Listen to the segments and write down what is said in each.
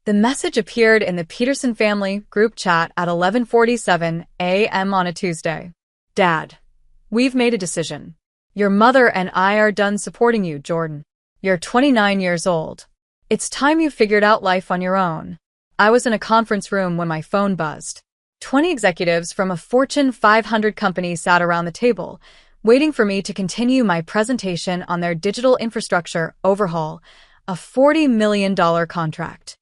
The message appeared in the Peterson Family group chat at 11:47 a.m. on a Tuesday. Dad, we've made a decision. Your mother and I are done supporting you, Jordan. You're 29 years old. It's time you figured out life on your own. I was in a conference room when my phone buzzed. 20 executives from a Fortune 500 company sat around the table, waiting for me to continue my presentation on their digital infrastructure overhaul, a $40 million contract.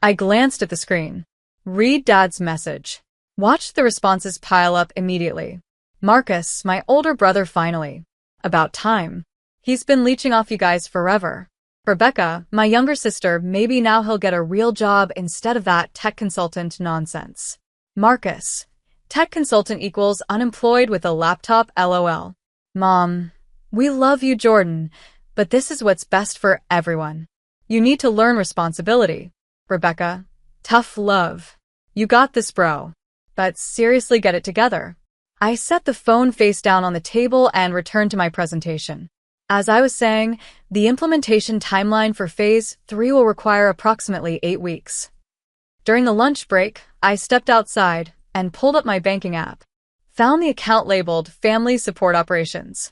I glanced at the screen. Read Dad's message. Watched the responses pile up immediately. Marcus, my older brother, finally. About time. He's been leeching off you guys forever. Rebecca, my younger sister, maybe now he'll get a real job instead of that tech consultant nonsense. Marcus, tech consultant equals unemployed with a laptop, LOL. Mom, we love you, Jordan, but this is what's best for everyone. You need to learn responsibility. Rebecca, tough love. You got this, bro. But seriously, get it together. I set the phone face down on the table and returned to my presentation. As I was saying, the implementation timeline for Phase 3 will require approximately 8 weeks. During the lunch break, I stepped outside and pulled up my banking app. Found the account labeled Family Support Operations.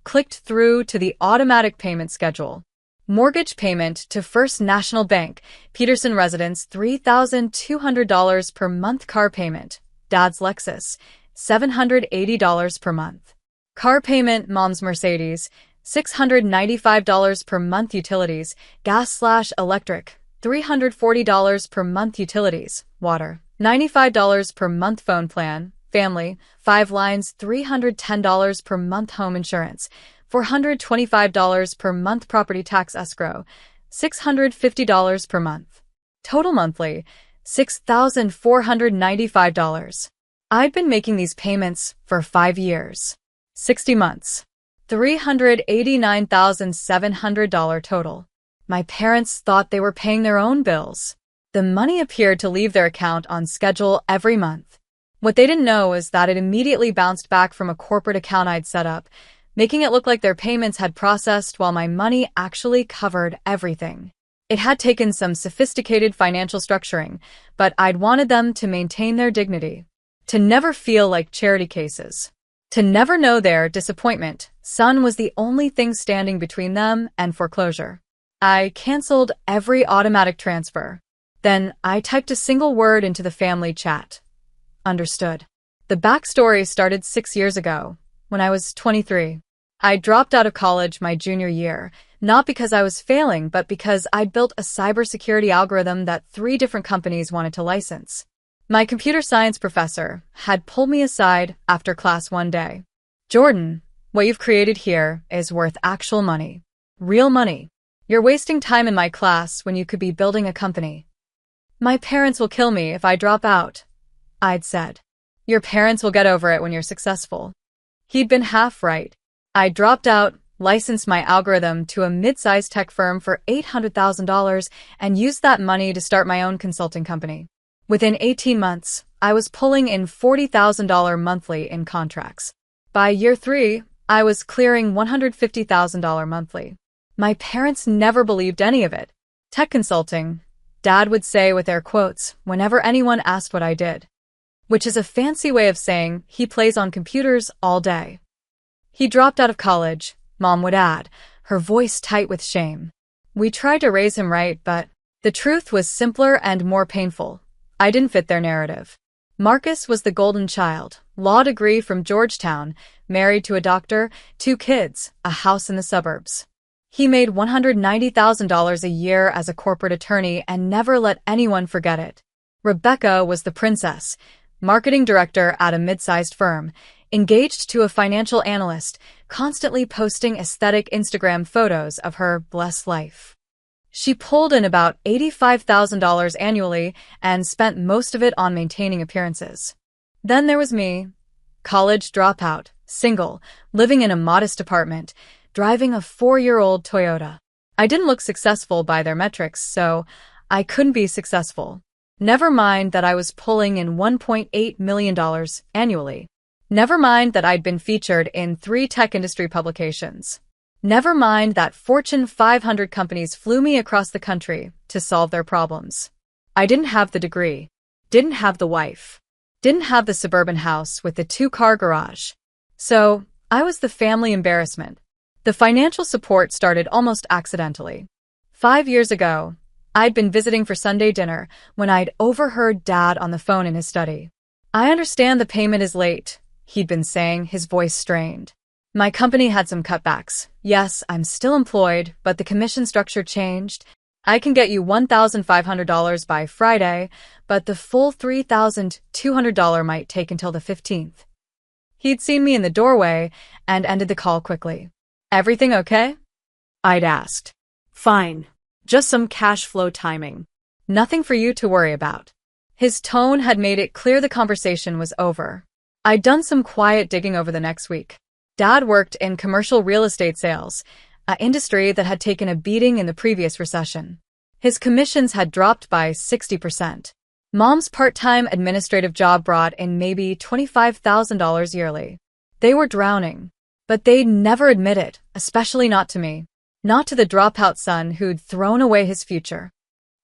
Clicked through to the automatic payment schedule. Mortgage payment to First National Bank, Peterson residence, $3,200 per month. Car payment, Dad's Lexus, $780 per month. Car payment, Mom's Mercedes, $695 per month. Utilities, gas/electric, $340 per month. Utilities, water, $95 per month. Phone plan, family, 5 lines, $310 per month. Home insurance, $425 per month. Property tax escrow, $650 per month. Total monthly, $6,495. I'd been making these payments for 5 years. 60 months. $389,700 total. My parents thought they were paying their own bills. The money appeared to leave their account on schedule every month. What they didn't know is that it immediately bounced back from a corporate account I'd set up, making it look like their payments had processed while my money actually covered everything. It had taken some sophisticated financial structuring, but I'd wanted them to maintain their dignity, to never feel like charity cases, to never know their disappointment. Son was the only thing standing between them and foreclosure. I canceled every automatic transfer. Then I typed a single word into the family chat. Understood. The backstory started 6 years ago, when I was 23. I dropped out of college my junior year, not because I was failing, but because I'd built a cybersecurity algorithm that 3 different companies wanted to license. My computer science professor had pulled me aside after class one day. Jordan, what you've created here is worth actual money. Real money. You're wasting time in my class when you could be building a company. My parents will kill me if I drop out, I'd said. Your parents will get over it when you're successful. He'd been half right. I dropped out, licensed my algorithm to a mid-sized tech firm for $800,000, and used that money to start my own consulting company. Within 18 months, I was pulling in $40,000 monthly in contracts. By year 3, I was clearing $150,000 monthly. My parents never believed any of it. Tech consulting, Dad would say with air quotes whenever anyone asked what I did. Which is a fancy way of saying he plays on computers all day. He dropped out of college, Mom would add, her voice tight with shame. We tried to raise him right, but the truth was simpler and more painful. I didn't fit their narrative. Marcus was the golden child, law degree from Georgetown, married to a doctor, 2 kids, a house in the suburbs. He made $190,000 a year as a corporate attorney and never let anyone forget it. Rebecca was the princess, marketing director at a mid-sized firm, engaged to a financial analyst, constantly posting aesthetic Instagram photos of her blessed life. She pulled in about $85,000 annually and spent most of it on maintaining appearances. Then there was me, college dropout, single, living in a modest apartment, driving a 4-year-old Toyota. I didn't look successful by their metrics, so I couldn't be successful. Never mind that I was pulling in $1.8 million annually. Never mind that I'd been featured in 3 tech industry publications. Never mind that Fortune 500 companies flew me across the country to solve their problems. I didn't have the degree, didn't have the wife, didn't have the suburban house with the 2-car garage. So, I was the family embarrassment. The financial support started almost accidentally. 5 years ago, I'd been visiting for Sunday dinner when I'd overheard Dad on the phone in his study. "I understand the payment is late," he'd been saying, his voice strained. "My company had some cutbacks. Yes, I'm still employed, but the commission structure changed. I can get you $1,500 by Friday, but the full $3,200 might take until the 15th. He'd seen me in the doorway and ended the call quickly. "Everything okay?" I'd asked. "Fine. Just some cash flow timing. Nothing for you to worry about." His tone had made it clear the conversation was over. I'd done some quiet digging over the next week. Dad worked in commercial real estate sales, an industry that had taken a beating in the previous recession. His commissions had dropped by 60%. Mom's part-time administrative job brought in maybe $25,000 yearly. They were drowning, but they'd never admit it, especially not to me. Not to the dropout son who'd thrown away his future.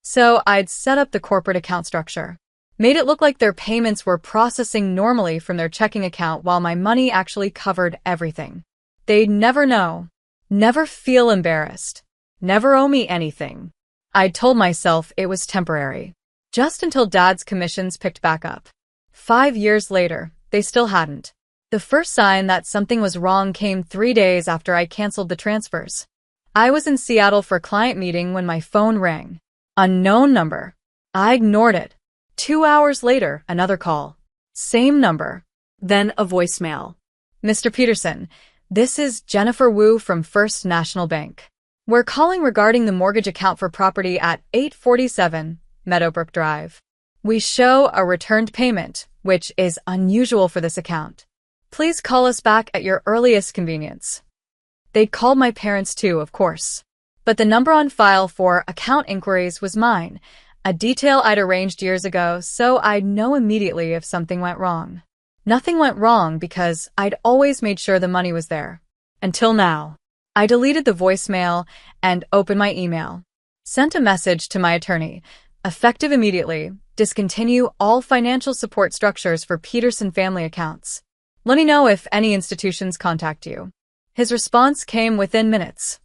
So I'd set up the corporate account structure. Made it look like their payments were processing normally from their checking account while my money actually covered everything. They'd never know. Never feel embarrassed. Never owe me anything. I'd told myself it was temporary. Just until Dad's commissions picked back up. 5 years later, they still hadn't. The first sign that something was wrong came 3 days after I canceled the transfers. I was in Seattle for a client meeting when my phone rang. Unknown number. I ignored it. 2 hours later, another call. Same number. Then a voicemail. "Mr. Peterson, this is Jennifer Wu from First National Bank. We're calling regarding the mortgage account for property at 847 Meadowbrook Drive. We show a returned payment, which is unusual for this account. Please call us back at your earliest convenience." They'd called my parents too, of course. But the number on file for account inquiries was mine, a detail I'd arranged years ago, so I'd know immediately if something went wrong. Nothing went wrong because I'd always made sure the money was there. Until now. I deleted the voicemail and opened my email. Sent a message to my attorney, effective immediately, discontinue all financial support structures for Peterson Family accounts. Let me know if any institutions contact you. His response came within minutes.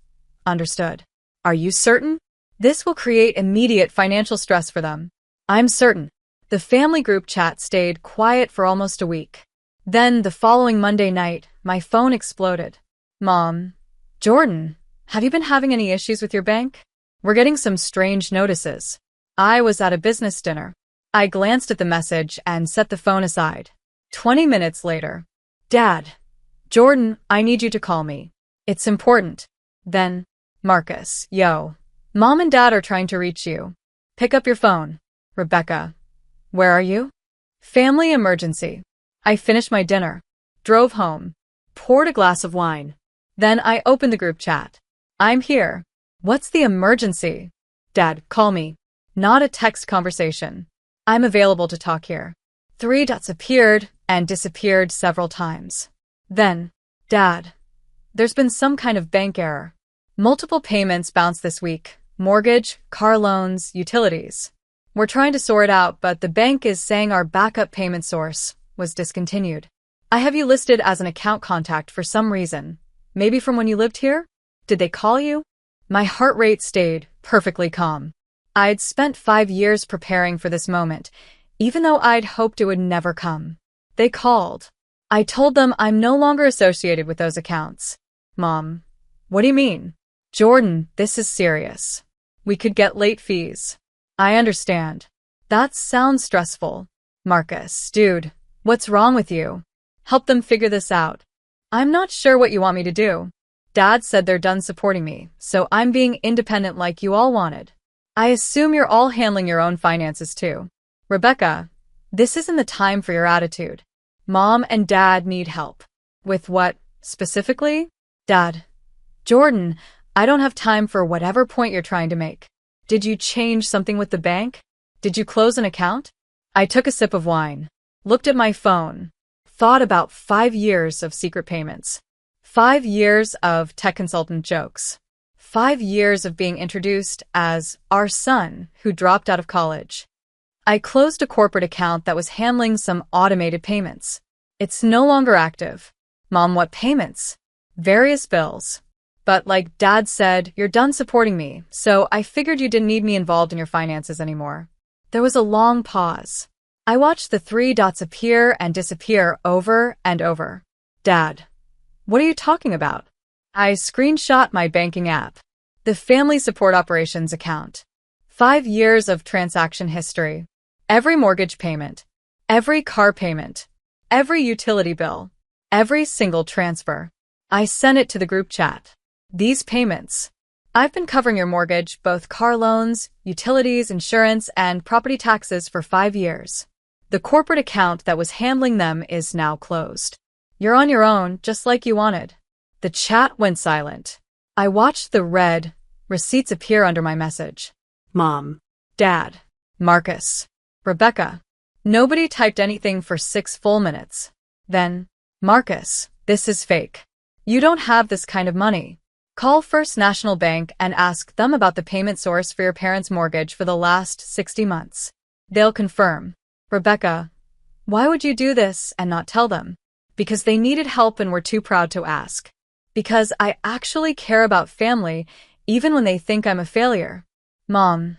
Understood. Are you certain? This will create immediate financial stress for them. I'm certain. The family group chat stayed quiet for almost a week. Then, the following Monday night, my phone exploded. "Mom, Jordan, have you been having any issues with your bank? We're getting some strange notices." I was at a business dinner. I glanced at the message and set the phone aside. 20 minutes later. "Dad, Jordan, I need you to call me. It's important." Then, "Marcus, yo. Mom and Dad are trying to reach you. Pick up your phone. Rebecca. Where are you? Family emergency." I finished my dinner. Drove home. Poured a glass of wine. Then I opened the group chat. "I'm here. What's the emergency?" "Dad, call me. Not a text conversation. I'm available to talk here." 3 dots appeared and disappeared several times. Then, "Dad, there's been some kind of bank error. Multiple payments bounced this week. Mortgage, car loans, utilities. We're trying to sort it out, but the bank is saying our backup payment source was discontinued. I have you listed as an account contact for some reason. Maybe from when you lived here? Did they call you?" My heart rate stayed perfectly calm. I'd spent 5 years preparing for this moment, even though I'd hoped it would never come. They called. I told them I'm no longer associated with those accounts. "Mom, what do you mean?" "Jordan, this is serious. We could get late fees." "I understand. That sounds stressful." "Marcus, dude, what's wrong with you? Help them figure this out." "I'm not sure what you want me to do. Dad said they're done supporting me, so I'm being independent like you all wanted. I assume you're all handling your own finances too. Rebecca, this isn't the time for your attitude. Mom and Dad need help." "With what, specifically?" "Dad, Jordan, I don't have time for whatever point you're trying to make. Did you change something with the bank? Did you close an account?" I took a sip of wine, looked at my phone, thought about 5 years of secret payments, 5 years of tech consultant jokes, 5 years of being introduced as our son who dropped out of college. I closed a corporate account that was handling some automated payments. It's no longer active. Mom, what payments? Various bills. But like Dad said, you're done supporting me, so I figured you didn't need me involved in your finances anymore. There was a long pause. I watched the three dots appear and disappear over and over. Dad, what are you talking about? I screenshot my banking app. The Family Support Operations account. 5 years of transaction history. Every mortgage payment. Every car payment. Every utility bill. Every single transfer. I sent it to the group chat. These payments. I've been covering your mortgage, both car loans, utilities, insurance, and property taxes for 5 years. The corporate account that was handling them is now closed. You're on your own, just like you wanted. The chat went silent. I watched the red receipts appear under my message. Mom. Dad. Marcus. Rebecca. Nobody typed anything for 6 full minutes. Then, Marcus, this is fake. You don't have this kind of money. Call First National Bank and ask them about the payment source for your parents' mortgage for the last 60 months. They'll confirm. Rebecca, why would you do this and not tell them? Because they needed help and were too proud to ask. Because I actually care about family, even when they think I'm a failure. Mom.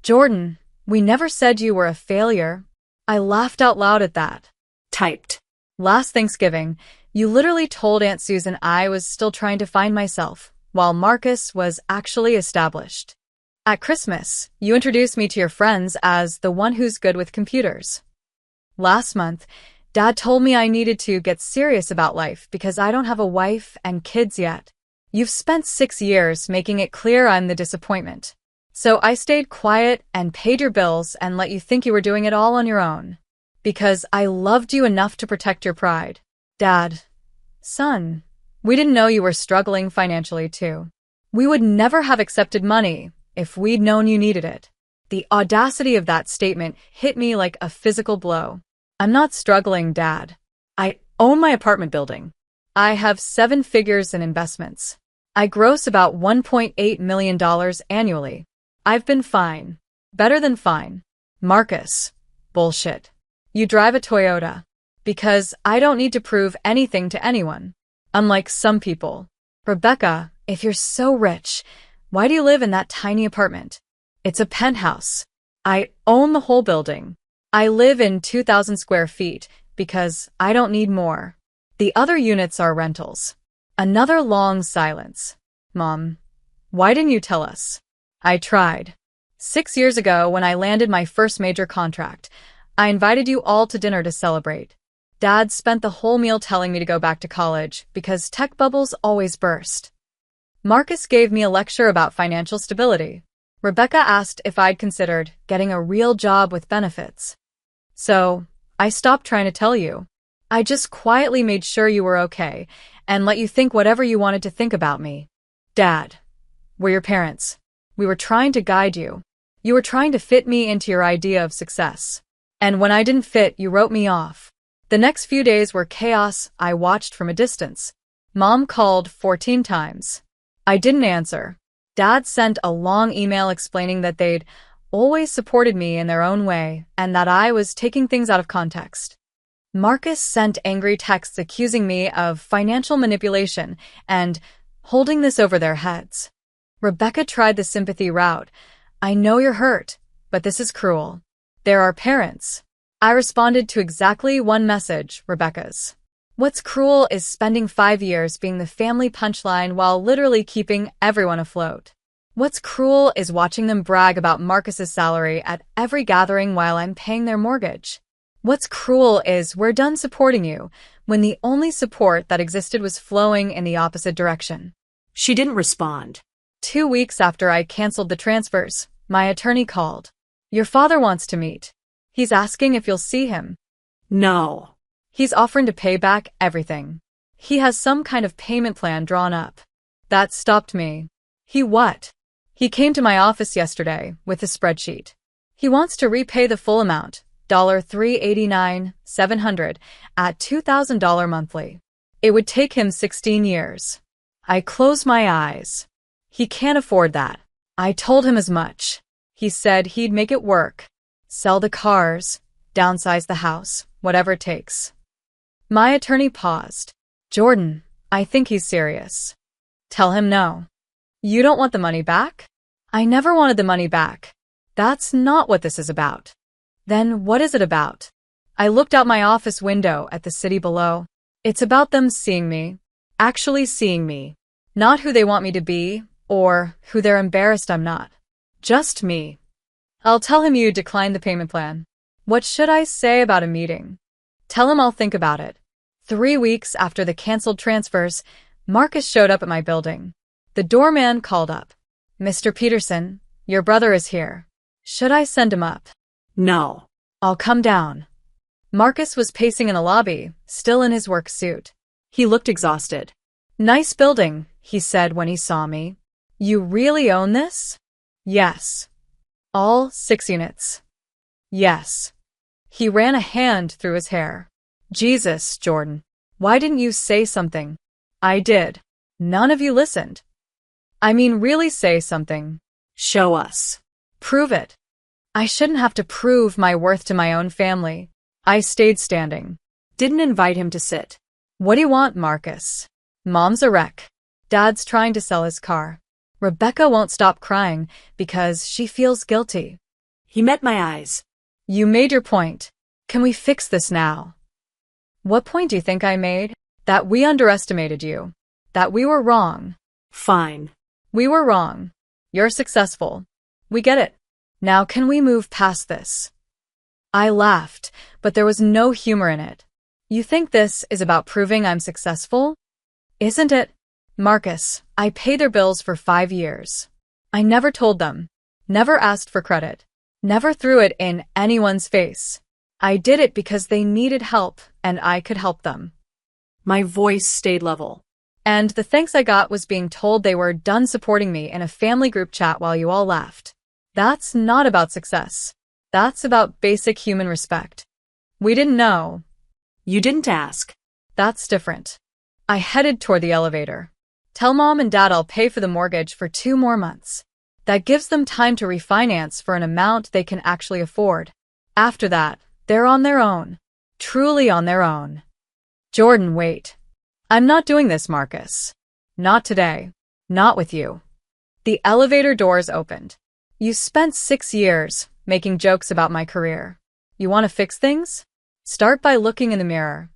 Jordan, we never said you were a failure. I laughed out loud at that. Typed. Last Thanksgiving, you literally told Aunt Susan I was still trying to find myself, while Marcus was actually established. At Christmas, you introduced me to your friends as the one who's good with computers. Last month, Dad told me I needed to get serious about life because I don't have a wife and kids yet. You've spent 6 years making it clear I'm the disappointment. So I stayed quiet and paid your bills and let you think you were doing it all on your own. Because I loved you enough to protect your pride. Dad. Son. We didn't know you were struggling financially too. We would never have accepted money if we'd known you needed it. The audacity of that statement hit me like a physical blow. I'm not struggling, Dad. I own my apartment building. I have 7 figures in investments. I gross about $1.8 million annually. I've been fine. Better than fine. Marcus. Bullshit. You drive a Toyota. Because I don't need to prove anything to anyone. Unlike some people. Rebecca, if you're so rich, why do you live in that tiny apartment? It's a penthouse. I own the whole building. I live in 2,000 square feet because I don't need more. The other units are rentals. Another long silence. Mom, why didn't you tell us? I tried. 6 years ago, when I landed my first major contract, I invited you all to dinner to celebrate. Dad spent the whole meal telling me to go back to college because tech bubbles always burst. Marcus gave me a lecture about financial stability. Rebecca asked if I'd considered getting a real job with benefits. So, I stopped trying to tell you. I just quietly made sure you were okay and let you think whatever you wanted to think about me. Dad, we're your parents. We were trying to guide you. You were trying to fit me into your idea of success. And when I didn't fit, you wrote me off. The next few days were chaos. I watched from a distance. Mom called 14 times. I didn't answer. Dad sent a long email explaining that they'd always supported me in their own way and that I was taking things out of context. Marcus sent angry texts accusing me of financial manipulation and holding this over their heads. Rebecca tried the sympathy route. I know you're hurt, but this is cruel. They're our parents. I responded to exactly one message, Rebecca's. What's cruel is spending 5 years being the family punchline while literally keeping everyone afloat. What's cruel is watching them brag about Marcus's salary at every gathering while I'm paying their mortgage. What's cruel is we're done supporting you when the only support that existed was flowing in the opposite direction. She didn't respond. 2 weeks after I canceled the transfers, my attorney called. Your father wants to meet. He's asking if you'll see him. No. He's offering to pay back everything. He has some kind of payment plan drawn up. That stopped me. He what? He came to my office yesterday with a spreadsheet. He wants to repay the full amount, $389,700 at $2,000 monthly. It would take him 16 years. I closed my eyes. He can't afford that. I told him as much. He said he'd make it work. Sell the cars, downsize the house, whatever it takes. My attorney paused. Jordan, I think he's serious. Tell him no. You don't want the money back? I never wanted the money back. That's not what this is about. Then what is it about? I looked out my office window at the city below. It's about them seeing me, actually seeing me, not who they want me to be or who they're embarrassed I'm not. Just me. I'll tell him you declined the payment plan. What should I say about a meeting? Tell him I'll think about it. 3 weeks after the canceled transfers, Marcus showed up at my building. The doorman called up. Mr. Peterson, your brother is here. Should I send him up? No. I'll come down. Marcus was pacing in the lobby, still in his work suit. He looked exhausted. Nice building, he said when he saw me. You really own this? Yes. All 6 units. Yes. He ran a hand through his hair. Jesus, Jordan. Why didn't you say something? I did. None of you listened. I mean, really say something. Show us. Prove it. I shouldn't have to prove my worth to my own family. I stayed standing. Didn't invite him to sit. What do you want, Marcus? Mom's a wreck. Dad's trying to sell his car. Rebecca won't stop crying because she feels guilty. He met my eyes. You made your point. Can we fix this now? What point do you think I made? That we underestimated you. That we were wrong. Fine. We were wrong. You're successful. We get it. Now can we move past this? I laughed, but there was no humor in it. You think this is about proving I'm successful? Isn't it? Marcus, I paid their bills for 5 years. I never told them. Never asked for credit. Never threw it in anyone's face. I did it because they needed help and I could help them. My voice stayed level. And the thanks I got was being told they were done supporting me in a family group chat while you all laughed. That's not about success. That's about basic human respect. We didn't know. You didn't ask. That's different. I headed toward the elevator. Tell Mom and Dad I'll pay for the mortgage for 2 more months. That gives them time to refinance for an amount they can actually afford. After that, they're on their own. Truly on their own. Jordan, wait. I'm not doing this, Marcus. Not today. Not with you. The elevator doors opened. You spent 6 years making jokes about my career. You want to fix things? Start by looking in the mirror.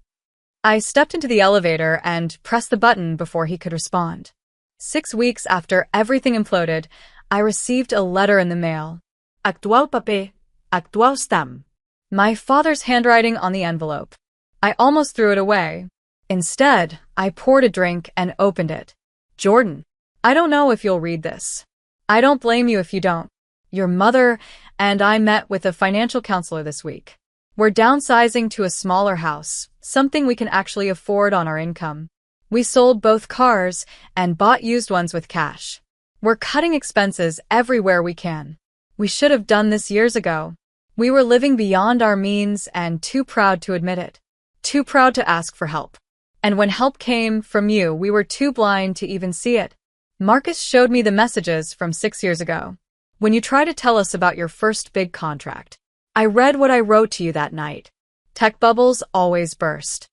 I stepped into the elevator and pressed the button before he could respond. 6 weeks after everything imploded, I received a letter in the mail. Actual paper, actual stamp. My father's handwriting on the envelope. I almost threw it away. Instead, I poured a drink and opened it. Jordan, I don't know if you'll read this. I don't blame you if you don't. Your mother and I met with a financial counselor this week. We're downsizing to a smaller house, something we can actually afford on our income. We sold both cars and bought used ones with cash. We're cutting expenses everywhere we can. We should have done this years ago. We were living beyond our means and too proud to admit it. Too proud to ask for help. And when help came from you, we were too blind to even see it. Marcus showed me the messages from 6 years ago. When you tried to tell us about your first big contract, I read what I wrote to you that night. Tech bubbles always burst.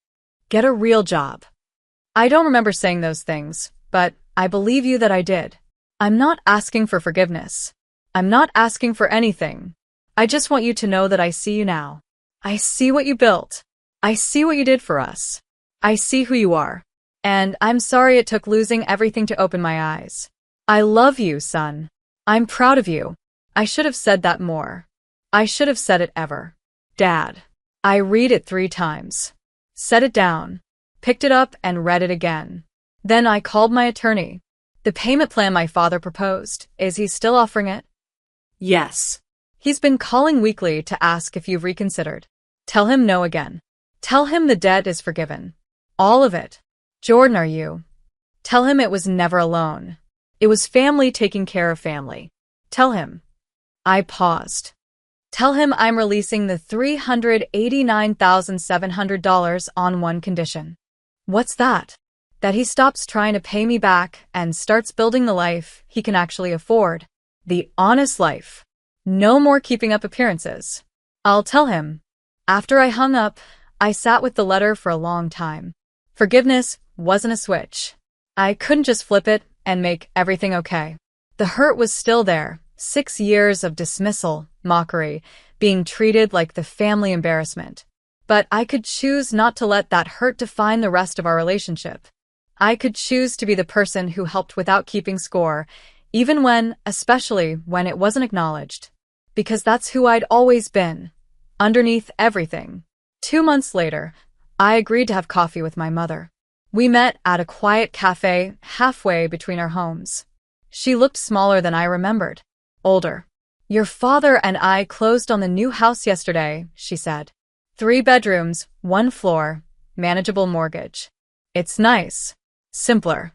Get a real job. I don't remember saying those things, but I believe you that I did. I'm not asking for forgiveness. I'm not asking for anything. I just want you to know that I see you now. I see what you built. I see what you did for us. I see who you are. And I'm sorry it took losing everything to open my eyes. I love you, son. I'm proud of you. I should have said that more. I should have said it ever. Dad. I read it 3 times. Set it down. Picked it up and read it again. Then I called my attorney. The payment plan my father proposed, is he still offering it? Yes. He's been calling weekly to ask if you've reconsidered. Tell him no again. Tell him the debt is forgiven. All of it. Jordan, are you? Tell him it was never alone. It was family taking care of family. Tell him. I paused. Tell him I'm releasing the $389,700 on one condition. What's that? That he stops trying to pay me back and starts building the life he can actually afford. The honest life. No more keeping up appearances. I'll tell him. After I hung up, I sat with the letter for a long time. Forgiveness wasn't a switch. I couldn't just flip it and make everything okay. The hurt was still there. 6 years of dismissal, mockery, being treated like the family embarrassment. But I could choose not to let that hurt define the rest of our relationship. I could choose to be the person who helped without keeping score, even when, especially when it wasn't acknowledged. Because that's who I'd always been, underneath everything. 2 months later, I agreed to have coffee with my mother. We met at a quiet cafe halfway between our homes. She looked smaller than I remembered, older. Your father and I closed on the new house yesterday, she said. 3 bedrooms, 1 floor, manageable mortgage. It's nice. Simpler.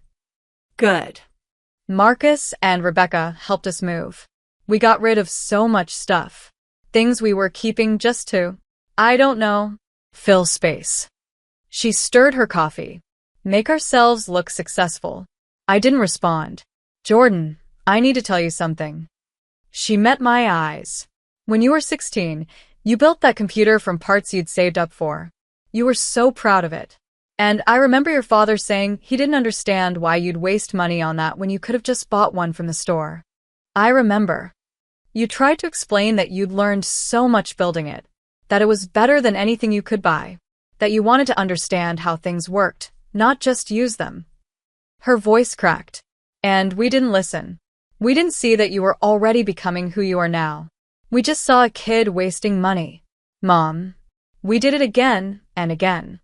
Good. Marcus and Rebecca helped us move. We got rid of so much stuff. Things we were keeping just to, I don't know, fill space. She stirred her coffee. Make ourselves look successful. I didn't respond. Jordan, I need to tell you something. She met my eyes. When you were 16, you built that computer from parts you'd saved up for. You were so proud of it. And I remember your father saying he didn't understand why you'd waste money on that when you could have just bought one from the store. I remember. You tried to explain that you'd learned so much building it, that it was better than anything you could buy, that you wanted to understand how things worked, not just use them. Her voice cracked. And we didn't listen. We didn't see that you were already becoming who you are now. We just saw a kid wasting money. Mom. We did it again and again.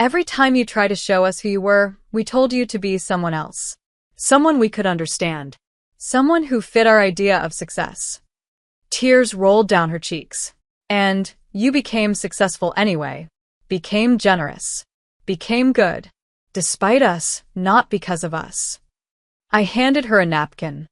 Every time you tried to show us who you were, we told you to be someone else. Someone we could understand. Someone who fit our idea of success. Tears rolled down her cheeks. And you became successful anyway. Became generous. Became good. Despite us, not because of us. I handed her a napkin.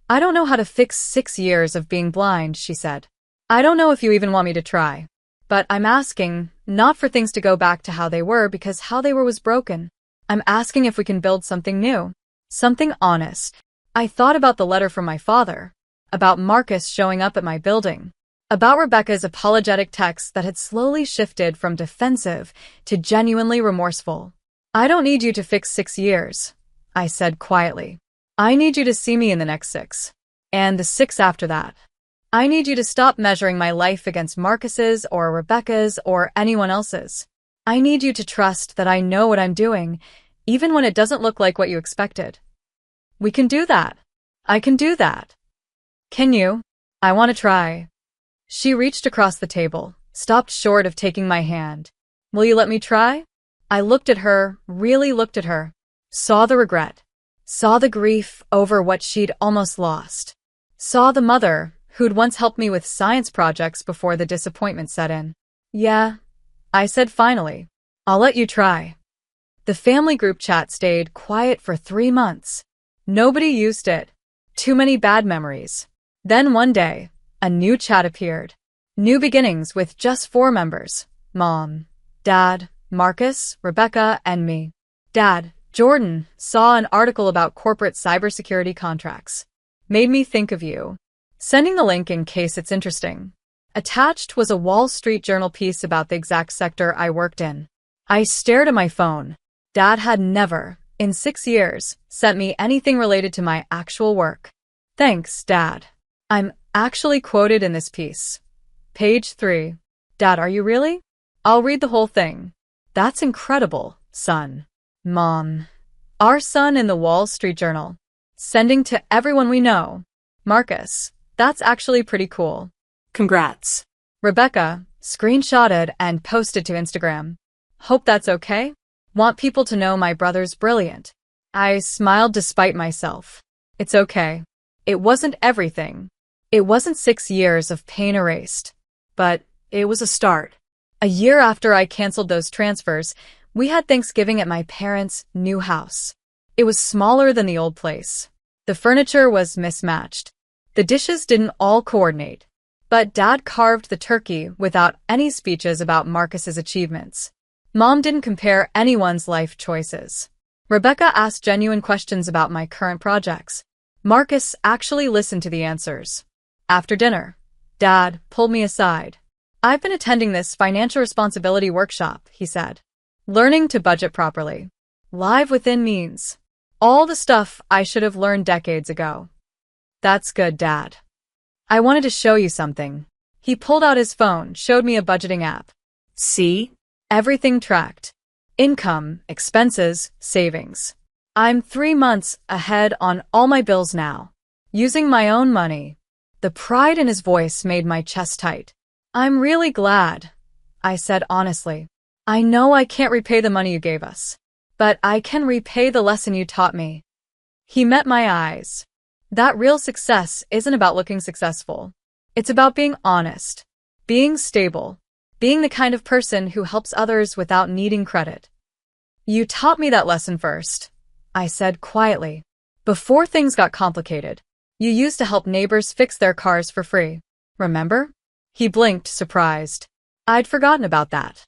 I don't know how to fix 6 years of being blind, she said. I don't know if you even want me to try. But I'm asking, not for things to go back to how they were because how they were was broken. I'm asking if we can build something new. Something honest. I thought about the letter from my father. About Marcus showing up at my building. About Rebecca's apologetic text that had slowly shifted from defensive to genuinely remorseful. I don't need you to fix 6 years, I said quietly. I need you to see me in the next 6. And the 6 after that. I need you to stop measuring my life against Marcus's or Rebecca's or anyone else's. I need you to trust that I know what I'm doing, even when it doesn't look like what you expected. We can do that. I can do that. Can you? I want to try. She reached across the table, stopped short of taking my hand. Will you let me try? I looked at her, really looked at her. Saw the regret. Saw the grief over what she'd almost lost. Saw the mother who'd once helped me with science projects before the disappointment set in. Yeah, I said finally. I'll let you try. The family group chat stayed quiet for 3 months. Nobody used it. Too many bad memories. Then one day, a new chat appeared. New beginnings with just 4 members. Mom, Dad, Marcus, Rebecca, and me. Dad, Jordan, saw an article about corporate cybersecurity contracts. Made me think of you. Sending the link in case it's interesting. Attached was a Wall Street Journal piece about the exact sector I worked in. I stared at my phone. Dad had never, in 6 years, sent me anything related to my actual work. Thanks, Dad. I'm actually quoted in this piece. Page 3. Dad, are you really? I'll read the whole thing. That's incredible, son. Mom. Our son in the Wall Street Journal. Sending to everyone we know. Marcus. That's actually pretty cool. Congrats. Rebecca. Screenshotted and posted to Instagram. Hope that's okay? Want people to know my brother's brilliant. I smiled despite myself. It's okay. It wasn't everything. It wasn't 6 years of pain erased. But it was a start. A year after I canceled those transfers, we had Thanksgiving at my parents' new house. It was smaller than the old place. The furniture was mismatched. The dishes didn't all coordinate. But Dad carved the turkey without any speeches about Marcus's achievements. Mom didn't compare anyone's life choices. Rebecca asked genuine questions about my current projects. Marcus actually listened to the answers. After dinner, Dad pulled me aside. I've been attending this financial responsibility workshop, he said. Learning to budget properly. Live within means. All the stuff I should have learned decades ago. That's good, Dad. I wanted to show you something. He pulled out his phone, showed me a budgeting app. See? Everything tracked. Income, expenses, savings. I'm 3 months ahead on all my bills now. Using my own money. The pride in his voice made my chest tight. I'm really glad, I said honestly. I know I can't repay the money you gave us, but I can repay the lesson you taught me. He met my eyes. That real success isn't about looking successful. It's about being honest, being stable, being the kind of person who helps others without needing credit. You taught me that lesson first, I said quietly. Before things got complicated, you used to help neighbors fix their cars for free. Remember? He blinked, surprised. I'd forgotten about that.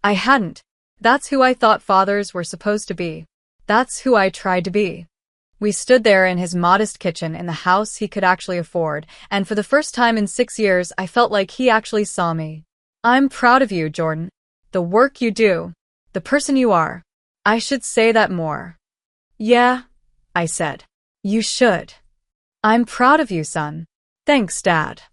I hadn't. That's who I thought fathers were supposed to be. That's who I tried to be. We stood there in his modest kitchen in the house he could actually afford, and for the first time in 6 years, I felt like he actually saw me. I'm proud of you, Jordan. The work you do. The person you are. I should say that more. Yeah, I said. You should. I'm proud of you, son. Thanks, Dad.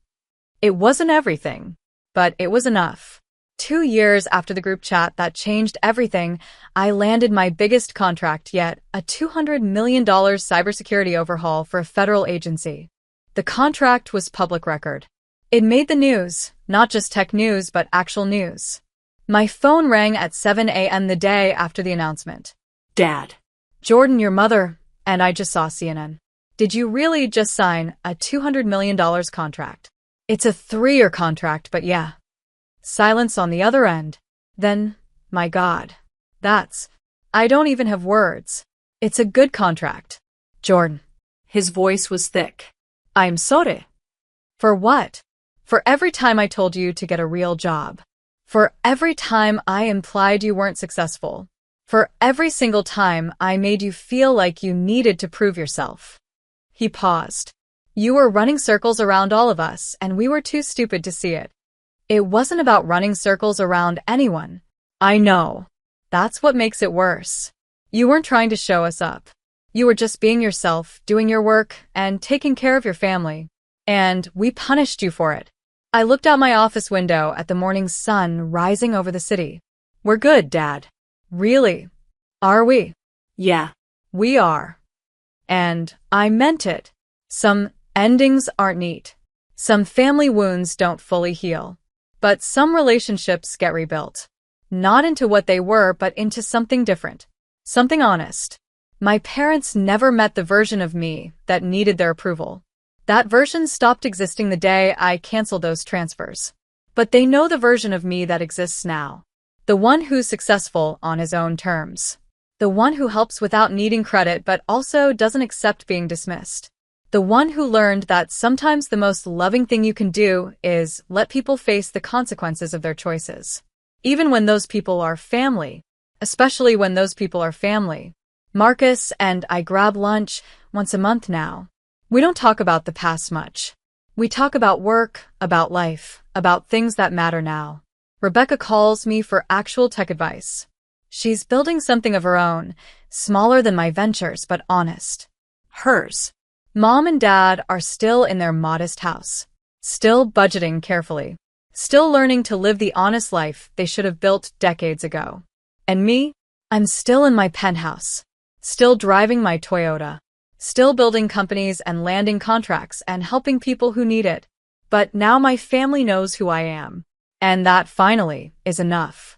It wasn't everything, but it was enough. 2 years after the group chat that changed everything, I landed my biggest contract yet, a $200 million cybersecurity overhaul for a federal agency. The contract was public record. It made the news, not just tech news, but actual news. My phone rang at 7 a.m. the day after the announcement. Dad. Jordan, your mother, and I just saw CNN. Did you really just sign a $200 million contract? It's a 3-year contract, but yeah. Silence on the other end. Then, my God. I don't even have words. It's a good contract. Jordan. His voice was thick. I'm sorry. For what? For every time I told you to get a real job. For every time I implied you weren't successful. For every single time I made you feel like you needed to prove yourself. He paused. You were running circles around all of us, and we were too stupid to see it. It wasn't about running circles around anyone. I know. That's what makes it worse. You weren't trying to show us up. You were just being yourself, doing your work, and taking care of your family. And we punished you for it. I looked out my office window at the morning sun rising over the city. We're good, Dad. Really? Are we? Yeah. We are. And I meant it. Some endings aren't neat. Some family wounds don't fully heal. But some relationships get rebuilt. Not into what they were, but into something different. Something honest. My parents never met the version of me that needed their approval. That version stopped existing the day I canceled those transfers. But they know the version of me that exists now. The one who's successful on his own terms. The one who helps without needing credit but also doesn't accept being dismissed. The one who learned that sometimes the most loving thing you can do is let people face the consequences of their choices. Even when those people are family. Especially when those people are family. Marcus and I grab lunch once a month now. We don't talk about the past much. We talk about work, about life, about things that matter now. Rebecca calls me for actual tech advice. She's building something of her own, smaller than my ventures, but honest. Hers. Mom and Dad are still in their modest house. Still budgeting carefully. Still learning to live the honest life they should have built decades ago. And me? I'm still in my penthouse. Still driving my Toyota. Still building companies and landing contracts and helping people who need it. But now my family knows who I am. And that finally is enough.